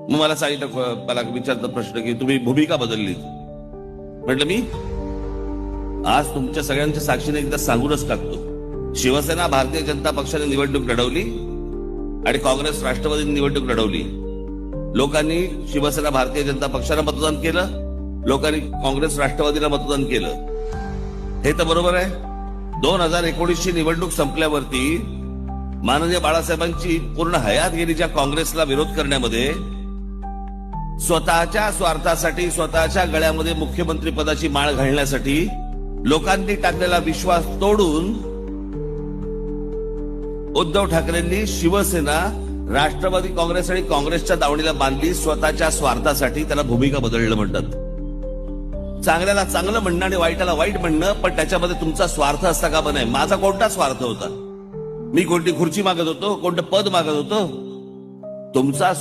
मग मला सांगितलं, मला विचारतात प्रश्न की तुम्ही भूमिका बदलली. म्हटलं मी आज तुमच्या सगळ्यांच्या साक्षीने एकदा सांगूनच टाकतो. शिवसेना भारतीय जनता पक्षाने निवडणूक लढवली आणि काँग्रेस राष्ट्रवादीने निवडणूक लढवली. लोकांनी शिवसेना भारतीय जनता पक्षाला मतदान केलं, लोकांनी काँग्रेस राष्ट्रवादीला मतदान केलं. हे तर बरोबर आहे. 2019 ची निवडणूक संपल्यावरती माननीय बाळासाहेबांची पूर्ण हयात गेली ज्या काँग्रेसला विरोध करण्यामध्ये. स्वतःच्या स्वार्थासाठी, स्वतःच्या गळ्यामध्ये मुख्यमंत्री पदाची माळ घालण्यासाठी लोकांनी टाकलेला विश्वास तोडून उद्धव ठाकरेंनी शिवसेना, राष्ट्रवादी काँग्रेस आणि काँग्रेसच्या दावणीला बांधली स्वतःच्या स्वार्थासाठी. त्याला भूमिका बदलणं म्हणतात. चांगल्याला चांगलं म्हणणं आणि वाईटाला वाईट म्हणणं, पण त्याच्यामध्ये तुमचा स्वार्थ असता का नाही. माझा कोणता स्वार्थ होता? मी कोणती खुर्ची मागत होतो, कोणतं पद मागत होतो? तुमचा